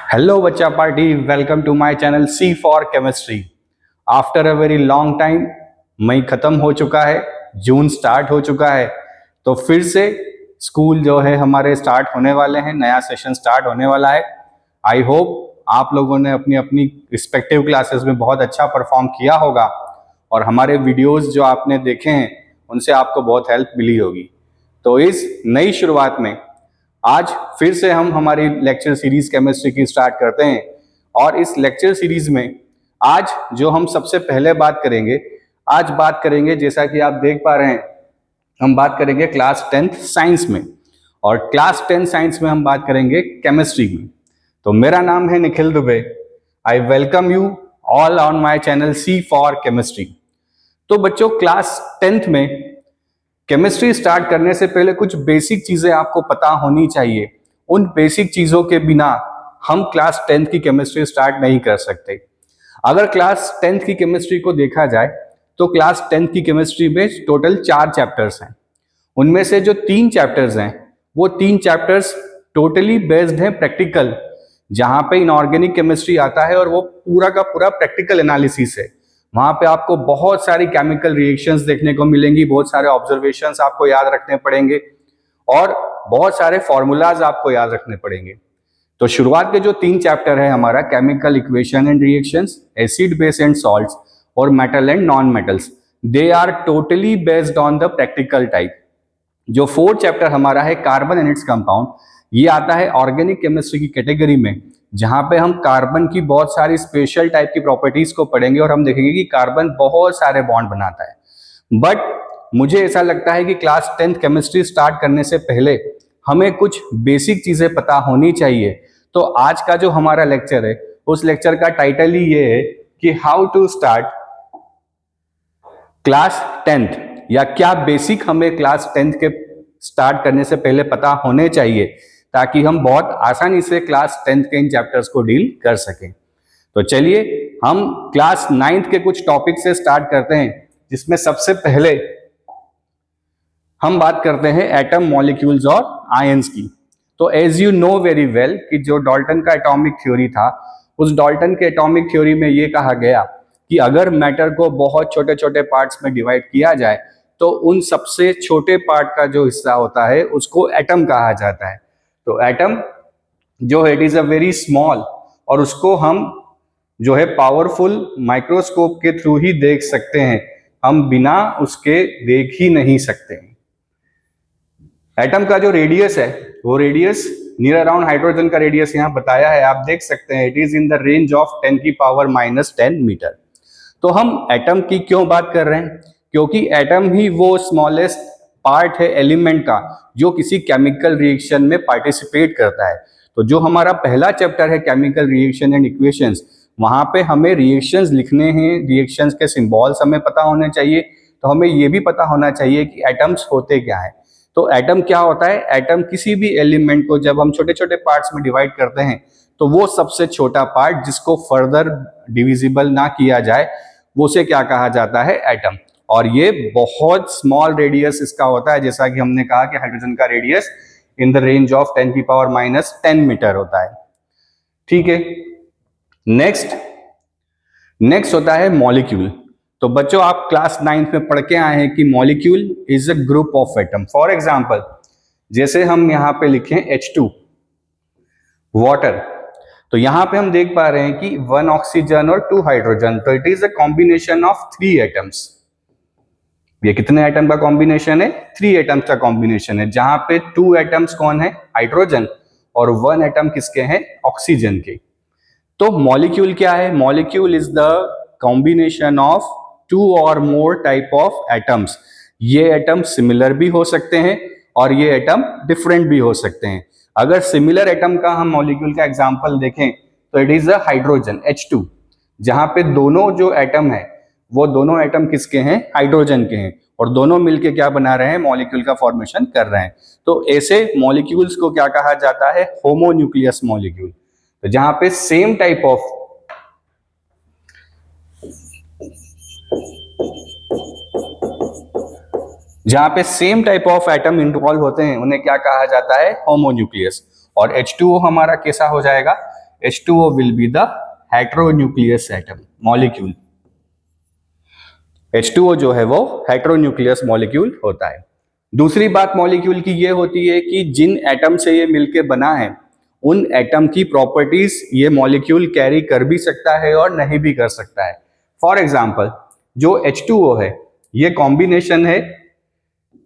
Hello बच्चा party, welcome to my channel C for chemistry. After a very long time मई खत्म हो चुका है, जून स्टार्ट हो चुका है, तो फिर से स्कूल जो है हमारे स्टार्ट होने वाले हैं, नया सेशन स्टार्ट होने वाला है। आई होप आप लोगों ने अपनी अपनी रिस्पेक्टिव क्लासेस में बहुत अच्छा परफॉर्म किया होगा और हमारे वीडियोस जो आपने देखे हैं उनसे आपको बहुत हेल्प मिली होगी। तो इस नई शुरुआत में आज फिर से हम हमारी लेक्चर सीरीज केमिस्ट्री की स्टार्ट करते हैं और इस लेक्चर सीरीज में आज जो हम सबसे पहले बात करेंगे, आज बात करेंगे जैसा कि आप देख पा रहे हैं, हम बात करेंगे क्लास 10th साइंस में। और क्लास 10 साइंस में हम बात करेंगे केमिस्ट्री में। तो मेरा नाम है Nikhil Dubey. I welcome you all on my channel C for chemistry. तो बच्चों, क्लास 10th में केमिस्ट्री स्टार्ट करने से पहले कुछ बेसिक चीजें आपको पता होनी चाहिए। उन बेसिक चीजों के बिना हम क्लास 10th की केमिस्ट्री स्टार्ट नहीं कर सकते। अगर क्लास 10th की केमिस्ट्री को देखा जाए तो क्लास 10th की केमिस्ट्री में टोटल 4 चैप्टर्स हैं। उनमें से जो 3 चैप्टर्स हैं वो 3 चैप्टर्स टोटली बेस्ड हैं प्रैक्टिकल, जहां पे इनऑर्गेनिक केमिस्ट्री आता है और वो पूरा का पूरा प्रैक्टिकल एनालिसिस है। वहां पे आपको बहुत सारी केमिकल रिएक्शंस देखने को मिलेंगी, बहुत सारे ऑब्जर्वेशंस आपको याद रखने पड़ेंगे और बहुत सारे फॉर्मूलाज आपको याद रखने पड़ेंगे। तो शुरुआत के जो 3 चैप्टर है हमारा, chemical equation and reactions, acid base and salts और metal and non metals, they are totally based on the practical type. जो 4th चैप्टर हमारा है, कार्बन एंड इट्स कंपाउंड, ये आता है ऑर्गेनिक केमिस्ट्री की कैटेगरी में, जहां पे हम कार्बन की बहुत सारी स्पेशल टाइप की प्रॉपर्टीज को पढ़ेंगे और हम देखेंगे कि कार्बन बहुत सारे बॉन्ड बनाता है। बट मुझे ऐसा लगता है कि क्लास 10th केमिस्ट्री स्टार्ट करने से पहले हमें कुछ बेसिक चीजें पता होनी चाहिए। तो आज का जो हमारा लेक्चर है, उस लेक्चर का टाइटल ही ये है कि how to start class 10th, या क्या बेसिक हमें क्लास 10th के स्टार्ट करने से पहले पता होने चाहिए, ताकि हम बहुत आसानी से क्लास 10th के इन चैप्टर्स को डील कर सकें। तो चलिए हम क्लास 9th के कुछ टॉपिक से स्टार्ट करते हैं, जिसमें सबसे पहले हम बात करते हैं एटम, मॉलिक्यूल्स और आयंस की। तो as you know very well कि जो डाल्टन का एटॉमिक थ्योरी था, उस डाल्टन के एटॉमिक थ्योरी में ये कहा गया कि अगर मैटर को बहुत छोटे छोटे पार्ट्स में डिवाइड किया जाए तो उन सबसे छोटे पार्ट का जो हिस्सा होता है उसको एटम कहा जाता है। तो एटम जो है, it is a very small, और उसको हम जो है पावरफुल माइक्रोस्कोप के थ्रू ही देख सकते हैं, हम बिना उसके देख ही नहीं सकते। एटम का जो रेडियस है, वो रेडियस नियर अराउंड हाइड्रोजन का रेडियस यहाँ बताया है, आप देख सकते हैं, it is in the range of 10 की पावर -10 मीटर। तो हम एटम की क्यों बात कर रहे हैं? क्योंकि एटम ही वो स्मॉलेस्ट पार्ट है एलिमेंट का जो किसी केमिकल रिएक्शन में पार्टिसिपेट करता है। तो जो हमारा पहला चैप्टर है केमिकल रिएक्शन एंड इक्वेशंस, वहां पे हमें रिएक्शंस लिखने हैं, रिएक्शंस के सिंबल्स हमें पता होने चाहिए। तो हमें ये भी पता होना चाहिए कि एटम्स होते क्या है। तो एटम क्या होता है? एटम किसी भी एलिमेंट को जब हम छोटे छोटे पार्ट्स में डिवाइड करते हैं तो वो सबसे छोटा पार्ट जिसको फर्दर डिविजिबल ना किया जाए, वो से क्या कहा जाता है? एटम। और ये बहुत स्मॉल रेडियस इसका होता है, जैसा कि हमने कहा कि हाइड्रोजन का radius in the range of 10 की पावर -10 मीटर होता है। ठीक है, नेक्स्ट होता है मॉलिक्यूल। तो बच्चों, आप क्लास 9th में पढ़ के आए हैं कि molecule is a group of atom. For example, जैसे हम यहां पे लिखें H2 वाटर, तो यहां पे हम देख पा रहे हैं कि 1 ऑक्सीजन और 2 हाइड्रोजन, तो it is a combination of 3 atoms. ये कितने एटम का कॉम्बिनेशन है? 3 एटम्स का कॉम्बिनेशन है, जहां पे 2 एटम्स कौन है? हाइड्रोजन, और 1 एटम किसके हैं? ऑक्सीजन के। तो मॉलिक्यूल क्या है? Molecule is the combination of 2 और मोर टाइप ऑफ एटम्स। ये एटम सिमिलर भी हो सकते हैं और ये एटम डिफरेंट भी हो सकते हैं। अगर सिमिलर एटम का हम मॉलिक्यूल का एग्जांपल देखें तो it is a hydrogen H2, जहां पे दोनों जो एटम है वो दोनों एटम किसके हैं? हाइड्रोजन के हैं, और दोनों मिलके क्या बना रहे हैं? मॉलिक्यूल का फॉर्मेशन कर रहे हैं। तो ऐसे मॉलिक्यूल्स को क्या कहा जाता है? होमोन्यूक्लियस मॉलिक्यूल। तो जहां पे same type of atom involve होते हैं, उन्हें क्या कहा जाता है? होमोन्यूक्लियस। और H2O हमारा कैसा हो जाएगा? H2O will be the heteronucleus atom molecule. H2O जो है वो हेटेरोन्यूक्लियस मॉलिक्यूल होता है। दूसरी बात मॉलिक्यूल की ये होती है कि जिन एटम से ये मिलके बना है उन एटम की प्रॉपर्टीज ये मॉलिक्यूल कैरी कर भी सकता है और नहीं भी कर सकता है। फॉर एग्जाम्पल जो H2O है ये कॉम्बिनेशन है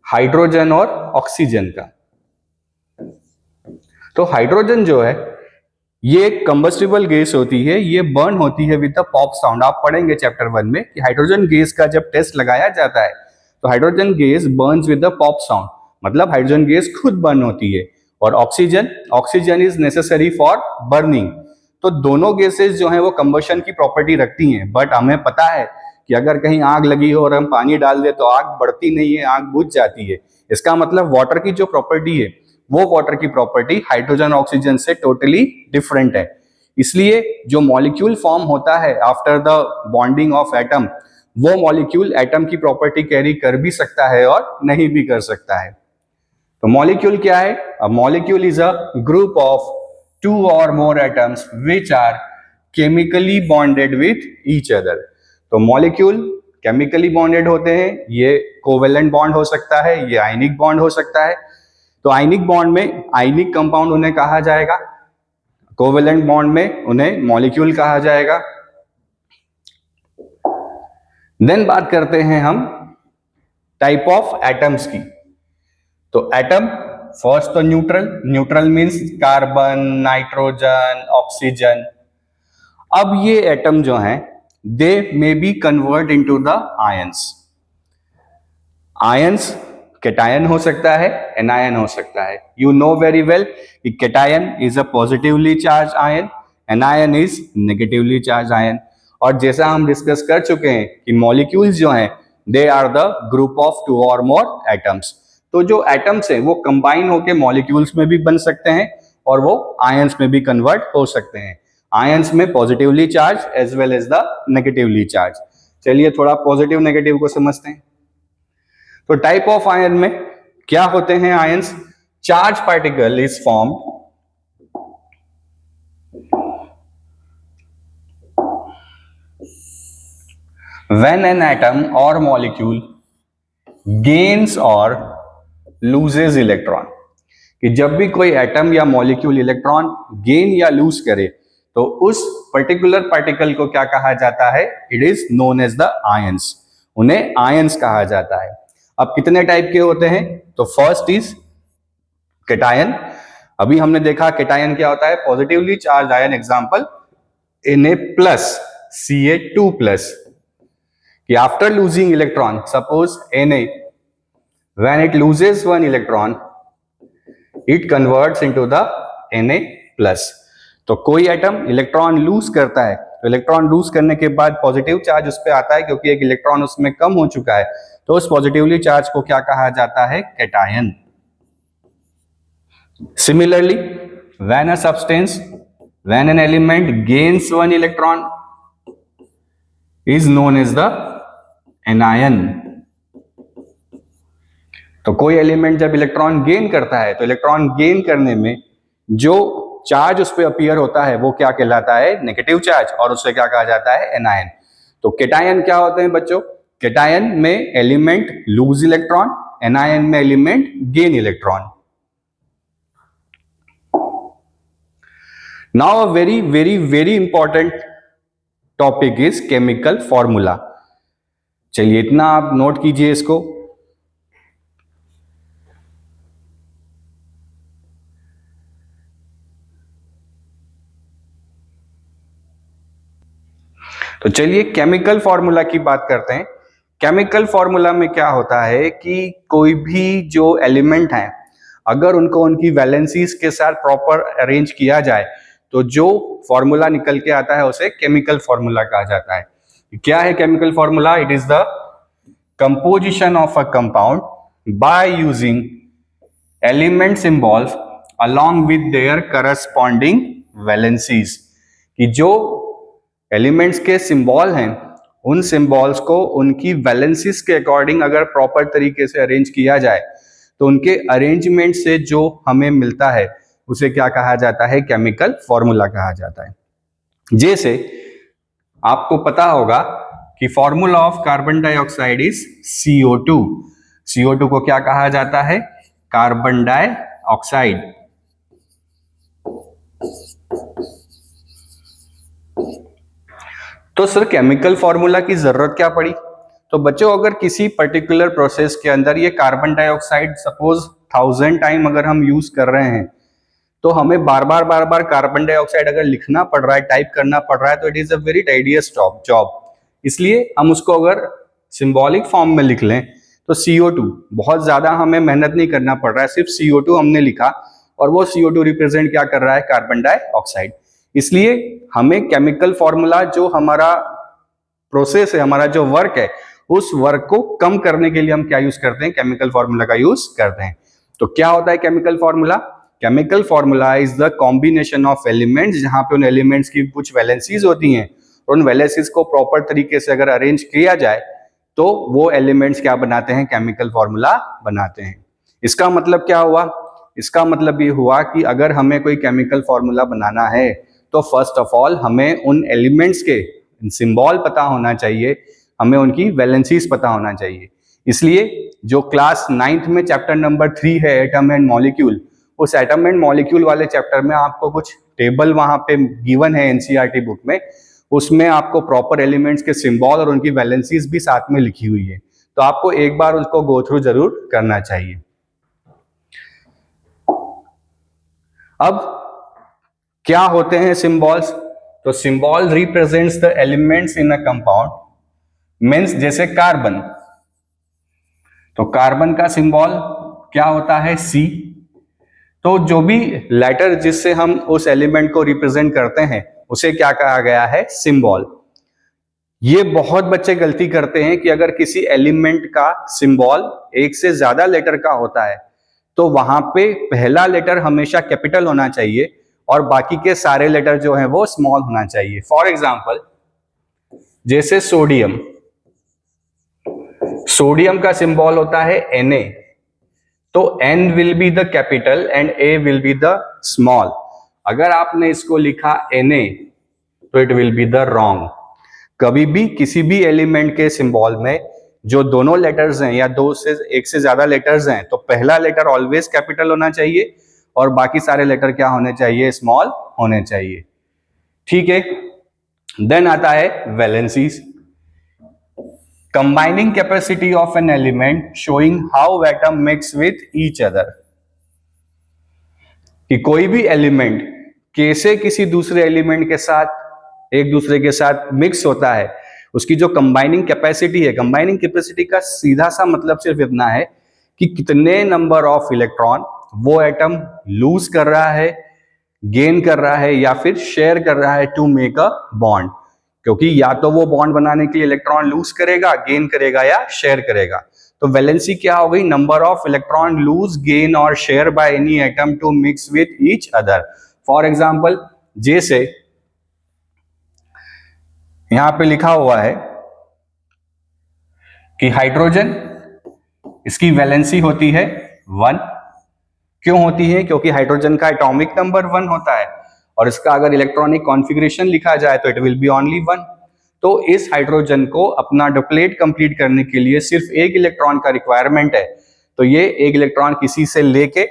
हाइड्रोजन और ऑक्सीजन का। तो हाइड्रोजन जो है ये कंबस्टिबल गैस होती है, ये बर्न होती है विद द पॉप साउंड। आप पढ़ेंगे चैप्टर 1 में कि हाइड्रोजन गैस का जब टेस्ट लगाया जाता है तो hydrogen gas Burns with the pop sound, मतलब हाइड्रोजन गैस खुद बर्न होती है। और oxygen is necessary for burning. तो दोनों गैसेस जो है वो कंबशन की प्रॉपर्टी रखती हैं, बट हमें पता है कि अगर कहीं आग लगी हो और हम पानी डाल दे तो आग बढ़ती नहीं है, आग बुझ जाती है। इसका मतलब वाटर की जो प्रॉपर्टी है वो वाटर की प्रॉपर्टी हाइड्रोजन ऑक्सीजन से टोटली डिफरेंट है। इसलिए जो मॉलिक्यूल फॉर्म होता है after the bonding of atom, वो मॉलिक्यूल एटम की प्रॉपर्टी कैरी कर भी सकता है और नहीं भी कर सकता है। तो मॉलिक्यूल क्या है? A molecule is a group of 2 और more atoms which are chemically bonded with each other. तो मॉलिक्यूल केमिकली बॉन्डेड होते हैं, ये कोवेलेंट बॉन्ड हो सकता है, ये आयनिक बॉन्ड हो सकता है। तो आयनिक बॉन्ड में आयनिक कंपाउंड उन्हें कहा जाएगा, कोवेलेंट बॉन्ड में उन्हें मॉलिक्यूल कहा जाएगा। देन बात करते हैं हम टाइप ऑफ एटम्स की। तो एटम फर्स्ट तो neutral means carbon, nitrogen, oxygen. अब ये एटम जो हैं they may be convert into the ions. Ions cation हो सकता है, एनायन हो सकता है। यू नो वेरी वेल कि cation is a positively charge ion, anion is negatively charge ion. और जैसा हम डिस्कस कर चुके हैं कि मॉलिक्यूल्स जो हैं they are the group of 2 और मोर एटम्स। तो जो एटम्स हैं वो कंबाइन होकर मॉलिक्यूल्स में भी बन सकते हैं और वो आयंस में भी कन्वर्ट हो सकते हैं। आयंस में positively charge as well as the negatively charge. चलिए थोड़ा पॉजिटिव नेगेटिव को समझते हैं। तो टाइप ऑफ आयन में क्या होते हैं ions? Charge particle is formed when an atom or molecule gains or loses electron। कि जब भी कोई एटम या मॉलिक्यूल इलेक्ट्रॉन गेन या लूज करे तो उस पर्टिकुलर पार्टिकल को क्या कहा जाता है? It is known as the ions. उन्हें आयंस कहा जाता है। अब कितने टाइप के होते हैं? तो फर्स्ट इज कैटायन। अभी हमने देखा कैटायन क्या होता है, positively charge ion, example Na+ Ca2+। कि after losing electron, suppose Na, when it loses one electron it converts into the Na+। तो कोई एटम इलेक्ट्रॉन लूज करता है तो इलेक्ट्रॉन लूज करने के बाद पॉजिटिव चार्ज उस पर आता है क्योंकि एक इलेक्ट्रॉन उसमें कम हो चुका है, तो उस पॉजिटिवली चार्ज को क्या कहा जाता है? Cation. Similarly when a substance, when an element gains one electron is known as the anion। तो कोई एलिमेंट जब इलेक्ट्रॉन गेन करता है तो इलेक्ट्रॉन गेन करने में जो चार्ज उस पर अपीयर होता है वो क्या कहलाता है? नेगेटिव चार्ज, और उससे क्या कहा जाता है? एनायन। तो कैटायन क्या होते हैं बच्चों? कैटायन में एलिमेंट लूज इलेक्ट्रॉन, एनायन में element gain electron. Now a very very very important topic is chemical formula. चलिए इतना आप नोट कीजिए इसको। तो चलिए केमिकल फॉर्मूला की बात करते हैं। केमिकल फॉर्मूला में क्या होता है कि कोई भी जो एलिमेंट है अगर उनको उनकी वैलेंसीज के साथ प्रॉपर अरेंज किया जाए तो जो फॉर्मूला निकल के आता है उसे केमिकल फॉर्मूला कहा जाता है। क्या है chemical formula? It is the composition of a compound by using element symbols along with their corresponding valencies। कि जो एलिमेंट्स के सिंबल हैं उन सिंबल्स को उनकी वैलेंसीज के अकॉर्डिंग अगर प्रॉपर तरीके से अरेंज किया जाए तो उनके अरेंजमेंट से जो हमें मिलता है उसे क्या कहा जाता है, केमिकल फॉर्मूला कहा जाता है। जैसे आपको पता होगा कि formula of carbon dioxide is CO2। CO2 को क्या कहा जाता है, कार्बन डाइऑक्साइड। तो सर केमिकल फॉर्मूला की जरूरत क्या पड़ी? तो बच्चों अगर किसी पर्टिकुलर प्रोसेस के अंदर ये कार्बन डाइऑक्साइड सपोज 1000 टाइम अगर हम यूज कर रहे हैं, तो हमें बार बार कार्बन डाइऑक्साइड अगर लिखना पड़ रहा है, टाइप करना पड़ रहा है, तो it is a very tedious job. इसलिए हम उसको अगर सिंबॉलिक फॉर्म में लिख लें तो CO2, बहुत ज्यादा हमें मेहनत नहीं करना पड़ रहा है, सिर्फ CO2 हमने लिखा और वो CO2 रिप्रेजेंट क्या कर रहा है, कार्बन डाइऑक्साइड। इसलिए हमें केमिकल फॉर्मूला जो हमारा प्रोसेस है, हमारा जो वर्क है, उस वर्क को कम करने के लिए हम क्या यूज करते हैं, केमिकल फॉर्मूला का यूज करते हैं। तो क्या होता है chemical formula? Chemical formula is the combination of elements, जहां पे उन एलिमेंट्स की कुछ वैलेंसीज होती हैं और उन वैलेंसीज को प्रॉपर तरीके से अगर अरेंज किया जाए तो वो एलिमेंट्स क्या बनाते हैं, केमिकल फॉर्मूला बनाते हैं। इसका मतलब क्या हुआ? इसका मतलब ये हुआ कि अगर हमें कोई केमिकल फॉर्मूला बनाना है तो फर्स्ट ऑफ ऑल हमें उन एलिमेंट्स के सिंबल पता होना चाहिए, हमें उनकी वैलेंसीज पता होना चाहिए। इसलिए जो क्लास 9th में चैप्टर नंबर 3 है, एटम एंड मॉलिक्यूल, उस एटम एंड मॉलिक्यूल वाले चैप्टर में आपको कुछ टेबल वहां पे गिवन है NCERT बुक में, उसमें आपको प्रॉपर एलिमेंट्स के सिंबल और उनकी वैलेंसीज भी साथ में लिखी हुई है, तो आपको एक बार उसको गो थ्रू जरूर करना चाहिए। अब क्या होते हैं सिंबल्स? तो symbol represents the elements in a compound, means जैसे कार्बन, तो कार्बन का सिंबल क्या होता है, C। तो जो भी लेटर जिससे हम उस एलिमेंट को रिप्रेजेंट करते हैं उसे क्या कहा गया है, सिंबल। ये बहुत बच्चे गलती करते हैं कि अगर किसी एलिमेंट का सिंबल एक से ज्यादा लेटर का होता है तो वहां पे पहला लेटर हमेशा कैपिटल होना चाहिए और बाकी के सारे लेटर जो हैं वो स्मॉल होना चाहिए। फॉर एग्जांपल जैसे सोडियम, सोडियम का सिंबल होता है Na, तो N will be the capital and A will be the small. अगर आपने इसको लिखा Na तो it will be the wrong. कभी भी किसी भी एलिमेंट के सिंबल में जो दोनों लेटर्स हैं या दो से एक से ज्यादा लेटर्स हैं, तो पहला लेटर ऑलवेज कैपिटल होना चाहिए और बाकी सारे लेटर क्या होने चाहिए, स्मॉल होने चाहिए। ठीक है, देन आता है valencies. Combining capacity of an element showing how atom mix with each other, कि कोई भी एलिमेंट कैसे किसी दूसरे एलिमेंट के साथ एक दूसरे के साथ मिक्स होता है, उसकी जो कंबाइनिंग कैपेसिटी है। कंबाइनिंग कैपेसिटी का सीधा सा मतलब सिर्फ इतना है कि कितने नंबर ऑफ इलेक्ट्रॉन वो एटम लूज कर रहा है, गेन कर रहा है या फिर शेयर कर रहा है टू मेक अ बॉन्ड। क्योंकि या तो वो बॉन्ड बनाने के लिए इलेक्ट्रॉन लूज करेगा, गेन करेगा या शेयर करेगा। तो वैलेंसी क्या हो गई, number of electron lose, gain और share by any atom to mix with each other. For example जैसे यहां पे लिखा हुआ है कि हाइड्रोजन, इसकी वैलेंसी होती है 1। क्यों होती है? क्योंकि हाइड्रोजन का एटॉमिक नंबर 1 होता है और इसका अगर इलेक्ट्रॉनिक कॉन्फ़िगरेशन लिखा जाए तो इट विल बी ओनली 1। तो इस हाइड्रोजन को अपना डुप्लेट कंप्लीट करने के लिए सिर्फ एक इलेक्ट्रॉन का रिक्वायरमेंट है। तो ये एक इलेक्ट्रॉन किसी से लेके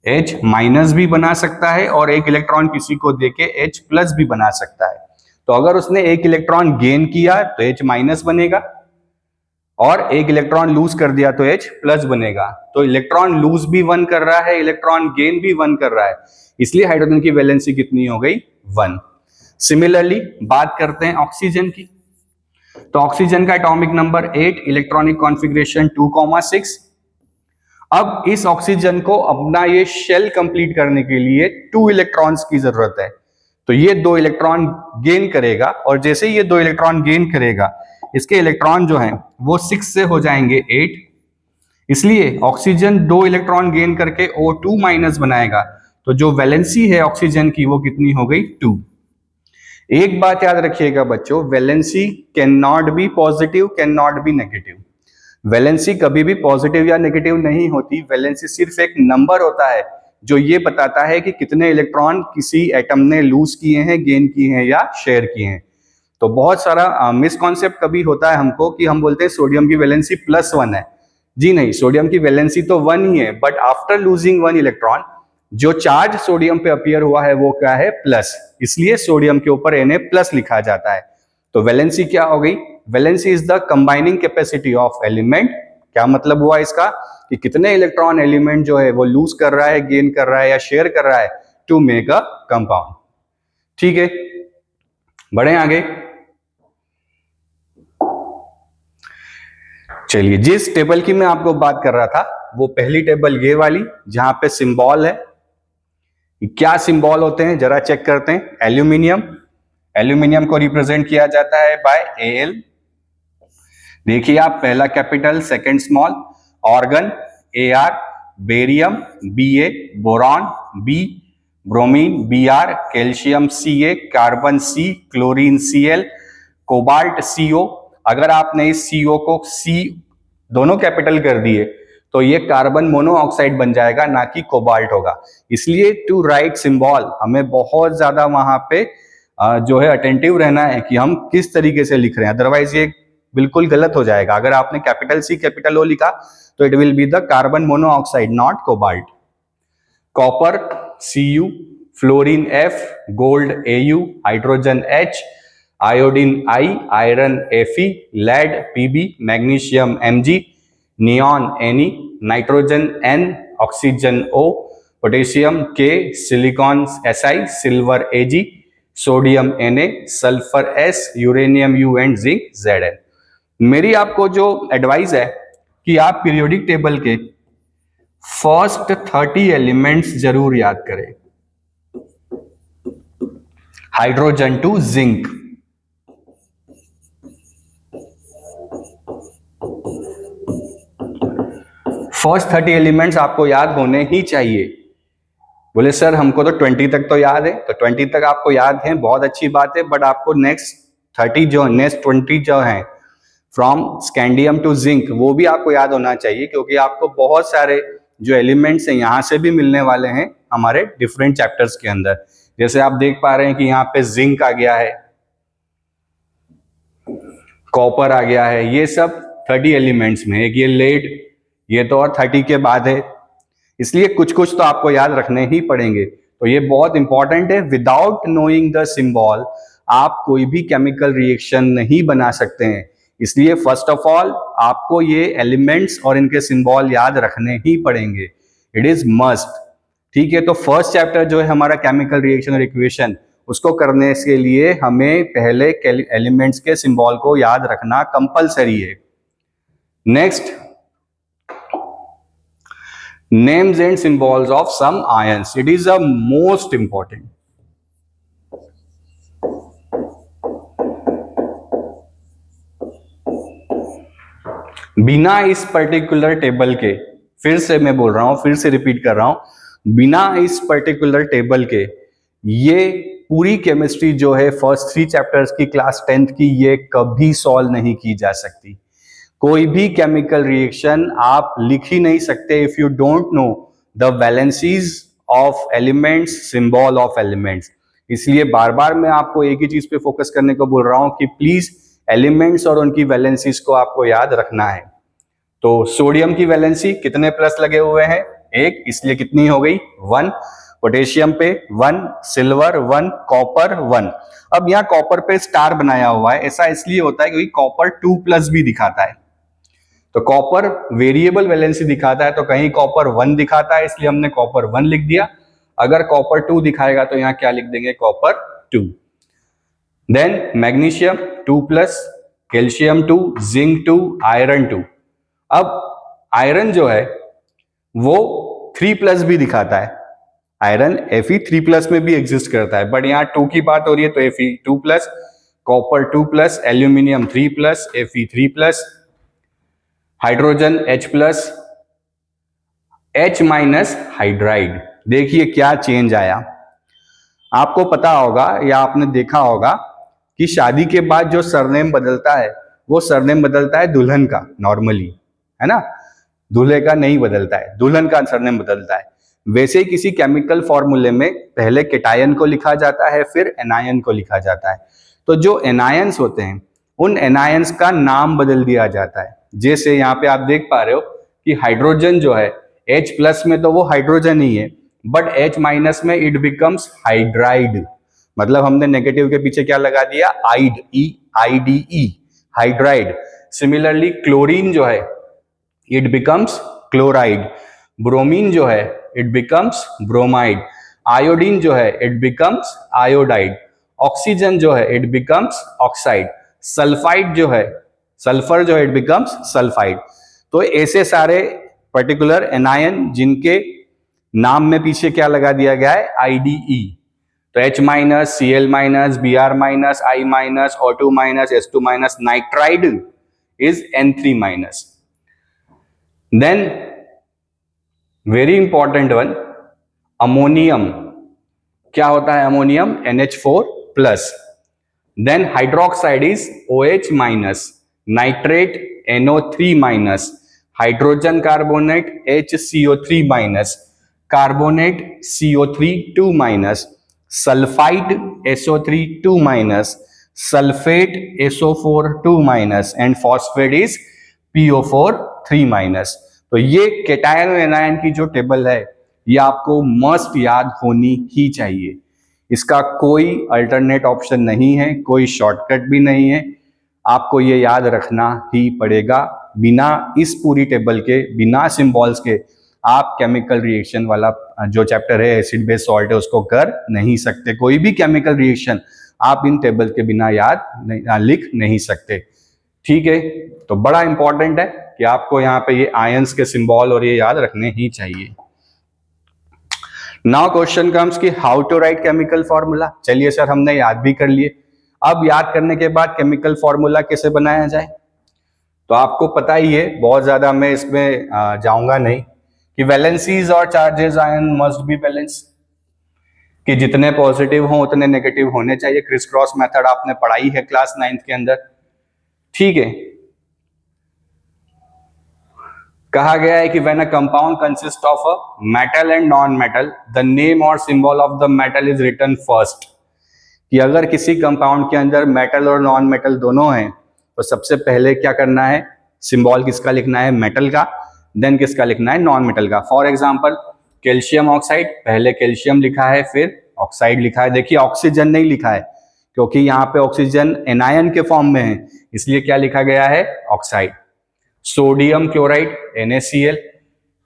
H- भी बना सकता है और एक इलेक्ट्रॉन किसी को देके H+ भी बना सकता है। तो अगर उसने एक इलेक्ट्रॉन गेन किया तो H- बनेगा और एक इलेक्ट्रॉन लूज कर दिया तो H+ बनेगा। तो इलेक्ट्रॉन लूज भी 1 कर रहा है, इलेक्ट्रॉन गेन भी 1 कर रहा है, इसलिए हाइड्रोजन की वैलेंसी कितनी हो गई, 1। सिमिलरली बात करते हैं ऑक्सीजन की। तो ऑक्सीजन का एटॉमिक नंबर 8, इलेक्ट्रॉनिक कॉन्फ़िगरेशन 2,6। अब इस ऑक्सीजन को अपना ये शेल कंप्लीट करने के लिए 2 इलेक्ट्रॉन्स की जरूरत है। तो ये 2 इलेक्ट्रॉन गेन करेगा और जैसे ये 2 इलेक्ट्रॉन गेन करेगा, इसके इलेक्ट्रॉन जो हैं वो 6 से हो जाएंगे 8। इसलिए ऑक्सीजन 2 इलेक्ट्रॉन गेन करके O2- बनाएगा। तो जो वैलेंसी है ऑक्सीजन की वो कितनी हो गई, 2। एक बात याद रखिएगा बच्चों, valency can not be positive, can not be negative. Valency कभी भी पॉजिटिव या नेगेटिव नहीं होती। वैलेंसी सिर्फ एक नंबर होता है जो ये बताता है कि कितने इलेक्ट्रॉन किसी एटम ने लूज किए हैं, गेन किए हैं या शेयर किए हैं। तो बहुत सारा मिसकॉन्सेप्ट कभी होता है हमको कि हम बोलते हैं सोडियम की वैलेंसी +1 है। जी नहीं, सोडियम की वैलेंसी तो 1 ही है, बट आफ्टर लूजिंग 1 इलेक्ट्रॉन जो चार्ज सोडियम पे अपीयर हुआ है वो क्या है, प्लस, इसलिए सोडियम के ऊपर Na+ लिखा जाता है। तो वैलेंसी क्या हो गई, valency is the combining capacity of element. क्या मतलब हुआ इसका कि कितने इलेक्ट्रॉन एलिमेंट जो है वो लूज कर रहा है, गेन कर रहा है या शेयर कर रहा है टू मेक अ कंपाउंड। ठीक है, बढ़े आगे। चलिए, जिस टेबल की मैं आपको बात कर रहा था वो पहली टेबल ये वाली, जहां पे सिंबल है। क्या सिंबल होते हैं जरा चेक करते हैं। एल्यूमिनियम, एल्यूमिनियम को रिप्रेजेंट किया जाता है बाय Al। देखिए आप, पहला capital second small. Organ Ar, barium Ba, boron B, bromine Br, calcium Ca, carbon C, chlorine Cl, cobalt CO। अगर आपने इस CO को C दोनों कैपिटल कर दिए तो ये कार्बन मोनोऑक्साइड बन जाएगा, ना कि कोबाल्ट होगा। इसलिए टू राइट सिंबल हमें बहुत ज्यादा वहां पे जो है अटेंटिव रहना है कि हम किस तरीके से लिख रहे हैं, अदरवाइज ये बिल्कुल गलत हो जाएगा। अगर आपने कैपिटल C कैपिटल O लिखा तो it will be the carbon monoxide, not cobalt. Copper Cu, fluorine F, gold Au, hydrogen H, iodine I, iron Fe, lead Pb, magnesium Mg, neon Ne, nitrogen N, oxygen O, potassium K, silicon Si, silver Ag, sodium Na, sulphur S, uranium U and zinc Zn। मेरी आपको जो advice है कि आप periodic table के first 30 elements जरूर याद करें। Hydrogen to zinc, first 30 elements आपको याद होने ही चाहिए। बोले सर हमको तो 20 तक तो याद है, तो 20 तक आपको याद है, बहुत अच्छी बात है, बट आपको नेक्स्ट 20 जो है फ्रॉम स्कैंडियम टू जिंक वो भी आपको याद होना चाहिए, क्योंकि आपको बहुत सारे जो एलिमेंट्स हैं यहां से भी मिलने वाले हैं हमारे डिफरेंट चैप्टर्स के अंदर। जैसे आप देख पा रहे हैं कि यहाँ पे जिंक आ गया है, कॉपर आ गया है, ये सब 30 एलिमेंट्स में। एक ये लेड, ये तो और 30 के बाद है, इसलिए कुछ कुछ तो आपको याद रखने ही पड़ेंगे। तो ये बहुत इंपॉर्टेंट है। विदाउट नोइंग द सिंबल आप कोई भी केमिकल रिएक्शन नहीं बना सकते हैं। इसलिए फर्स्ट ऑफ ऑल आपको ये एलिमेंट्स और इनके सिंबल याद रखने ही पड़ेंगे, इट इज मस्ट। ठीक है, तो फर्स्ट चैप्टर जो है हमारा केमिकल रिएक्शन और इक्वेशन, उसको करने के लिए हमें पहले एलिमेंट्स के सिंबल को याद रखना कंपलसरी है। Next, names and symbols of some ions, it is a most important। बिना इस पर्टिकुलर टेबल के, फिर से मैं बोल रहा हूं, फिर से रिपीट कर रहा हूं, बिना इस पर्टिकुलर टेबल के ये पूरी केमिस्ट्री जो है फर्स्ट 3 चैप्टर्स की क्लास 10th की, ये कभी सॉल्व नहीं की जा सकती। कोई भी केमिकल रिएक्शन आप लिख ही नहीं सकते if you don't know the valencies of elements, symbol of elements. इसलिए बार बार मैं आपको एक ही चीज पे फोकस करने को बोल रहा हूं कि प्लीज एलिमेंट्स और उनकी वैलेंसीज को आपको याद रखना है। तो सोडियम की वैलेंसी कितने प्लस लगे हुए हैं, 1, इसलिए कितनी हो गई 1। पोटेशियम पे 1, सिल्वर 1, कॉपर 1। अब यहाँ कॉपर पे स्टार बनाया हुआ है, ऐसा इसलिए होता है क्योंकि कॉपर 2+ भी दिखाता है। तो कॉपर वेरिएबल वैलेंसी दिखाता है, तो कहीं कॉपर 1 दिखाता है इसलिए हमने कॉपर 1 लिख दिया। अगर कॉपर 2 दिखाएगा तो यहाँ क्या लिख देंगे, copper 2। Then magnesium 2+, calcium 2, zinc 2, iron 2। अब आयरन जो है वो 3+ भी दिखाता है, आयरन Fe 3+ में भी एग्जिस्ट करता है, बट यहाँ 2 की बात हो रही है तो Fe 2+, copper 2+, aluminium 3+, Fe 3+, hydrogen H+, H- hydride. देखिए क्या चेंज आया। आपको पता होगा या आपने देखा होगा कि शादी के बाद जो सरनेम बदलता है वो सरनेम बदलता है दुल्हन का, नॉर्मली, है ना, दूल्हे का नहीं बदलता है, दुल्हन का सरनेम बदलता है। वैसे ही किसी केमिकल फॉर्मूले में पहले केटायन को लिखा जाता है, फिर एनायन को लिखा जाता है। तो जो एनायंस होते हैं उन एनायंस का नाम बदल दिया जाता है। जैसे यहाँ पे आप देख पा रहे हो कि हाइड्रोजन जो है H प्लस में तो वो हाइड्रोजन ही है, बट H माइनस में इट बिकम्स हाइड्राइड। मतलब हमने नेगेटिव के पीछे क्या लगा दिया, आइड, EIDE, हाइड्राइड। सिमिलरली क्लोरीन जो है इट बिकम्स क्लोराइड, ब्रोमीन जो है इट बिकम्स ब्रोमाइड, आयोडीन जो है इट बिकम्स आयोडाइड, ऑक्सीजन जो है इट बिकम्स ऑक्साइड, सल्फाइड जो है, सल्फर जो है इट बिकम्स सल्फाइड। तो ऐसे सारे पर्टिकुलर एनायन जिनके नाम में पीछे क्या लगा दिया गया है, IDE। तो H minus, Cl minus, Br minus, I minus, O2 minus, S2 minus, nitride is N3 minus. Then very important one, ammonium. क्या होता है ammonium, NH4 plus. Then hydroxide is OH minus, nitrate NO3 minus, hydrogen carbonate HCO3 minus, carbonate CO3 2 minus, sulphide SO3 2 minus, sulphate SO4 2 minus and phosphate is PO4 3 minus. तो ये cation और anion की जो table है ये आपको must याद होनी ही चाहिए। इसका कोई अल्टरनेट ऑप्शन नहीं है, कोई शॉर्टकट भी नहीं है, आपको ये याद रखना ही पड़ेगा। बिना इस पूरी टेबल के, बिना सिंबल्स के आप केमिकल रिएक्शन वाला जो चैप्टर है एसिड बेस सॉल्ट है उसको कर नहीं सकते। कोई भी केमिकल रिएक्शन आप इन टेबल के बिना लिख नहीं सकते। ठीक है, तो बड़ा इंपॉर्टेंट है कि आपको यहाँ पे ये आयंस के सिंबल और ये याद रखने ही चाहिए। नाउ क्वेश्चन कम्स कि how to write chemical formula. चलिए सर हमने याद भी कर लिए, अब याद करने के बाद केमिकल फॉर्मूला कैसे बनाया जाए। तो आपको पता ही है, बहुत ज्यादा मैं इसमें जाऊंगा नहीं, कि वैलेंसीज और charges ion must be balance, कि जितने पॉजिटिव हों उतने नेगेटिव होने चाहिए। क्रिस क्रॉस मेथड आपने पढ़ाई है क्लास 9th के अंदर। ठीक है, कहा गया है कि when a compound consist of a metal and non metal the name और symbol of the metal is written first. कि अगर किसी कंपाउंड के अंदर मेटल और नॉन मेटल दोनों हैं तो सबसे पहले क्या करना है, सिंबल किसका लिखना है, मेटल का, देन किसका लिखना है, नॉन मेटल का। फॉर एग्जांपल कैल्शियम ऑक्साइड, पहले कैल्शियम लिखा है फिर ऑक्साइड लिखा है। देखिए ऑक्सीजन नहीं लिखा है क्योंकि यहाँ पे ऑक्सीजन एनायन के फॉर्म में है, इसलिए क्या लिखा गया है, ऑक्साइड। Sodium chloride NaCl।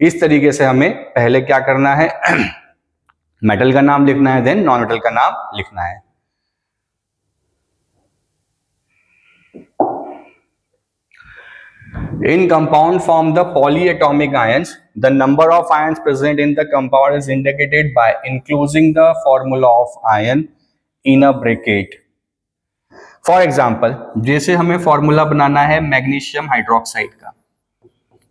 इस तरीके से हमें पहले क्या करना है मेटल का नाम लिखना है, देन नॉन मेटल का नाम लिखना है। In compound form the polyatomic ions, the number of ions present in the compound is indicated by including the formula of ion in a bracket. For example, जैसे हमें फॉर्मूला बनाना है magnesium hydroxide का,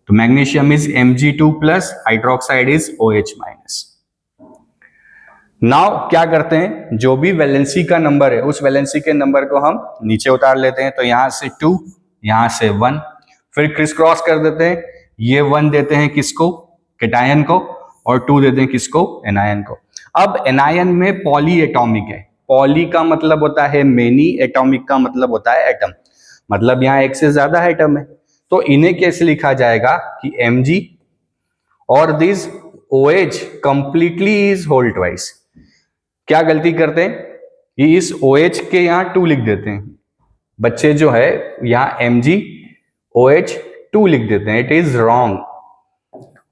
तो magnesium is Mg2 plus, hydroxide is OH minus. Now क्या करते हैं, जो भी वैलेंसी का नंबर है उस वैलेंसी के नंबर को हम नीचे उतार लेते हैं। तो यहां से 2, यहां से 1, फिर क्रिस क्रॉस कर देते हैं, ये 1 देते हैं किसको, केटायन को, और 2 देते हैं किसको, एनायन को। अब एनायन में पॉली एटॉमिक है, पॉली का मतलब होता है मेनी, एटॉमिक का मतलब होता है एटम, मतलब यहाँ एक से ज्यादा एटम है। तो इन्हें कैसे लिखा जाएगा कि Mg और this OH completely is whole twice. क्या गलती करते हैं कि इस OH के यहाँ 2 लिख देते हैं, बच्चे जो है यहाँ MgOH 2 लिख देते हैं, it is wrong.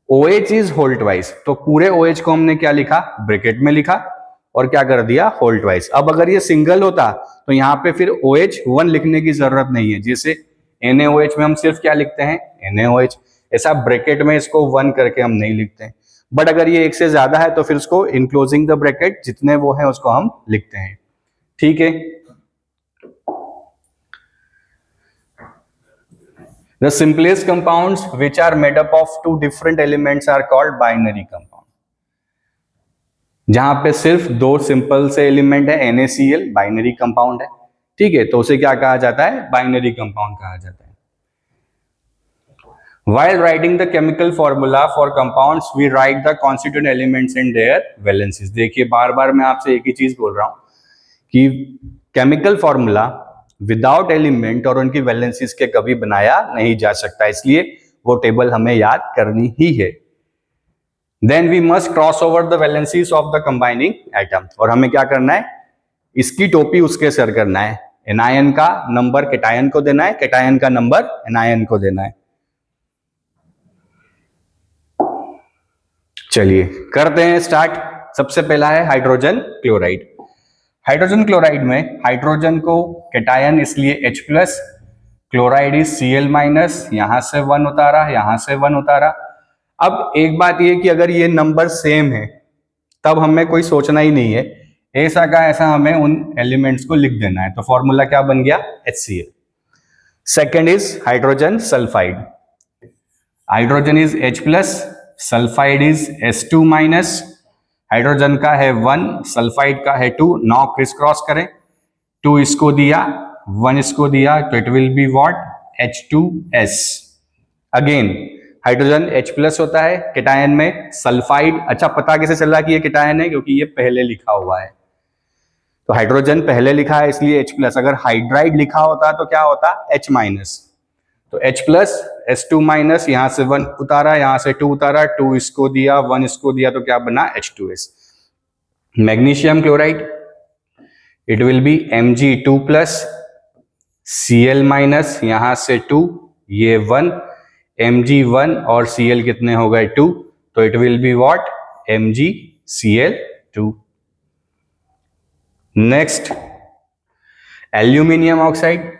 OH is whole twice, तो पूरे OH को हमने क्या लिखा, ब्रैकेट में लिखा और क्या कर दिया, होल ट्वाइस। अब अगर ये सिंगल होता तो यहाँ पे फिर OH 1 लिखने की जरूरत नहीं है, जैसे NaOH में हम सिर्फ क्या लिखते हैं, NaOH। ऐसा ब्रैकेट में इसको 1 करके हम नहीं लिखते हैं, बट अगर ये एक से ज्यादा है तो फिर उसको इनक्लोजिंग द ब्रैकेट जितने वो हैं उसको हम लिखते हैं। ठीक है, the simplest compounds which are made up of 2 different elements are called binary compound। जहां पे सिर्फ 2 सिंपल से एलिमेंट है, NaCl बाइनरी कंपाउंड है। ठीक है, तो उसे क्या कहा जाता है, बाइनरी कंपाउंड कहा जाता है। While writing the chemical formula for compounds, we write the constituent elements and their valencies. देखिए बार बार मैं आपसे एक ही चीज बोल रहा हूं कि केमिकल फॉर्मूला विदाउट एलिमेंट और उनकी वैलेंसीज के कभी बनाया नहीं जा सकता, इसलिए वो टेबल हमें याद करनी ही है. Then we must cross over the valencies of the combining atom. और हमें क्या करना है, इसकी टोपी उसके सर करना है. एनायन का नंबर केटायन को देना है, केटायन का नंबर एनायन को देना है. चलिए करते हैं स्टार्ट. सबसे पहला है हाइड्रोजन क्लोराइड. हाइड्रोजन क्लोराइड में हाइड्रोजन को केटायन इसलिए H plus, chloride is Cl minus, यहां से 1 उतारा, यहां से 1 उतारा. अब एक बात ये कि अगर ये नंबर सेम है तब हमें कोई सोचना ही नहीं है, ऐसा का ऐसा हमें उन एलिमेंट्स को लिख देना है. तो फॉर्मूला क्या बन गया, HCl. Second is hydrogen sulphide. Hydrogen is H plus, sulphide is S2 minus. Hydrogen का है 1, सल्फाइड का है 2. नाउ क्रिस क्रॉस करें, 2 इसको दिया, 1 इसको दिया, तो it will be what, H2S. Again hydrogen H plus होता है केटायन में, सल्फाइड. अच्छा पता कैसे चला कि ये केटायन है, क्योंकि ये पहले लिखा हुआ है. तो हाइड्रोजन पहले लिखा है इसलिए H प्लस. अगर हाइड्राइड लिखा होता तो क्या होता, H माइनस. तो H प्लस, S2 माइनस, यहां से 1 उतारा, यहां से 2 उतारा, 2 इसको दिया, 1 इसको दिया, तो क्या बना, H2S. Magnesium chloride, it will B Mg2 plus, Cl minus, यहां से 2, ये 1, Mg1 और Cl कितने हो गए, 2, तो it will be what, MgCl2. Next aluminium oxide.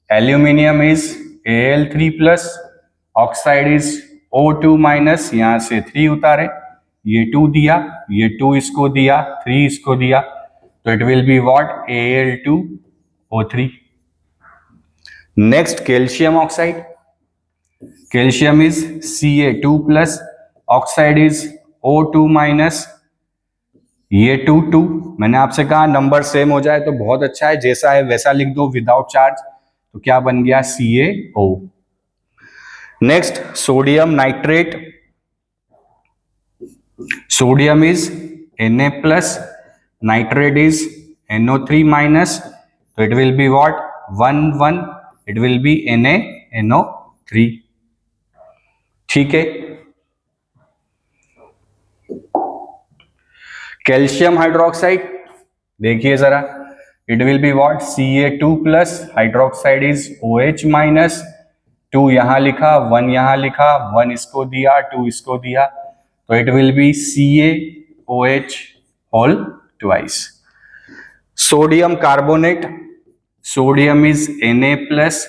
Aluminium is Al3 plus, oxide is O2 minus, यहां से 3 उतारे, ये 2 दिया, ये 2 इसको दिया, 3 इसको दिया, तो it will be what, Al2O3. Next calcium oxide. Calcium is Ca2 plus, oxide is O2 minus, ये 2 2. मैंने आपसे कहा नंबर सेम हो जाए तो बहुत अच्छा है, जैसा है वैसा लिख दो विदाउट चार्ज, तो क्या बन गया, CaO. Next sodium nitrate. Sodium is Na plus, nitrate is NO3 minus, तो it will be what, 1 1, it will be NaNO3. ठीक है. कैल्शियम हाइड्रोक्साइड देखिए जरा, it will be what, Ca2 plus, hydroxide is OH minus, 2 यहां लिखा, 1 यहां लिखा, 1 इसको दिया, 2 इसको दिया, तो it will be CaOH whole twice. Sodium carbonate. Sodium is Na plus,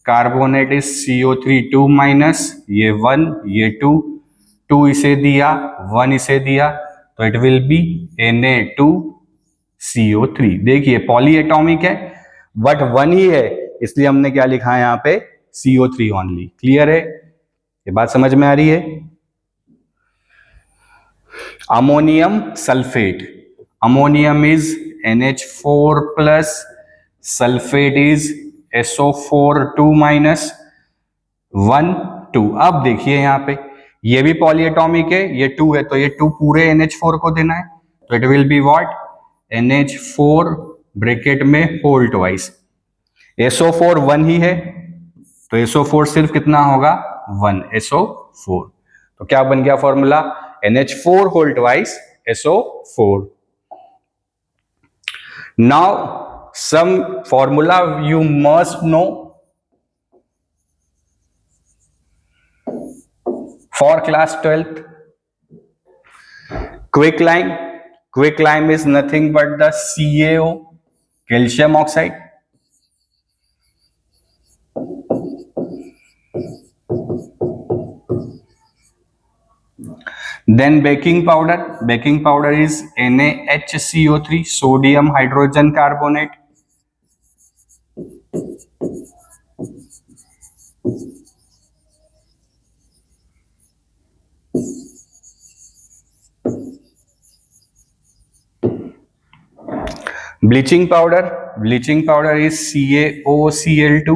carbonate is CO3 2 minus, ये 1, ये 2, 2 इसे दिया, 1 इसे दिया, तो इट विल बी Na2CO3. देखिए पॉली एटॉमिक है बट 1 ही है, इसलिए हमने क्या लिखा है यहां पे, CO3 ओनली. क्लियर है, ये बात समझ में आ रही है. Ammonium sulphate. Ammonium is NH4 plus, sulphate is SO4 2 minus, 1 2. अब देखिए यहां पे ये भी पॉली एटॉमिक है, ये 2 है, तो ये 2 पूरे NH4 को देना है, तो it will be what, NH4 bracket में होल ट्वाइस. SO4 1 ही है, तो SO4 सिर्फ कितना होगा, 1, SO4. तो क्या बन गया formula, NH4 whole twice SO4. Now some formula you must know for class 12th. Quicklime. Quicklime is nothing but the CaO, calcium oxide. Then baking powder. Baking powder is NaHCO3, sodium hydrogen carbonate. Bleaching powder. Bleaching powder is CaOCl2,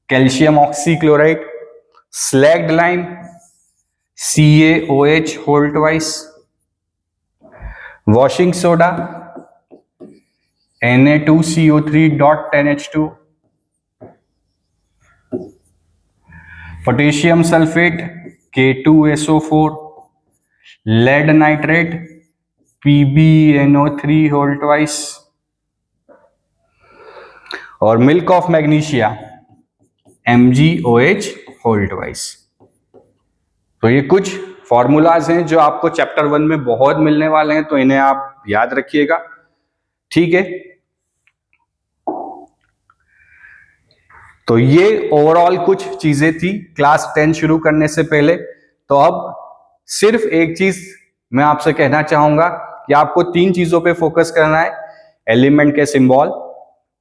calcium oxychloride. Slaked lime CaOH whole twice, washing soda Na2CO3.10H2, potassium sulphate K2SO4, lead nitrate PbNO3 whole twice और milk of magnesia MgOH whole twice. तो ये कुछ formulas हैं जो आपको chapter 1 में बहुत मिलने वाले हैं, तो इन्हें आप याद रखिएगा, ठीक है। तो ये ओवरऑल कुछ चीजें थी क्लास 10 शुरू करने से पहले। तो अब सिर्फ एक चीज मैं आपसे कहना चाहूंगा कि आपको 3 चीजों पे फोकस करना है, एलिमेंट के सिंबल,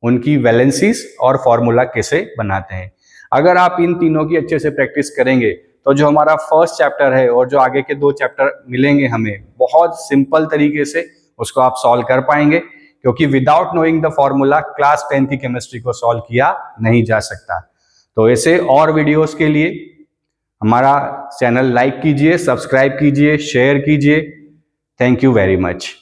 उनकी वैलेंसीज और फॉर्मूला कैसे बनाते हैं। अगर आप इन तीनों की अच्छे से प्रैक्टिस करेंगे तो जो हमारा फर्स्ट चैप्टर है और जो आगे के 2 चैप्टर मिलेंगे हमें, बहुत सिंपल तरीके से उसको आप सॉल्व कर पाएंगे, क्योंकि without knowing the formula class 10 की केमिस्ट्री को सॉल्व किया नहीं जा सकता। तो ऐसे और वीडियोस के लिए हमारा चैनल लाइक कीजिए, सब्सक्राइब कीजिए, शेयर कीजिए। Thank you very much.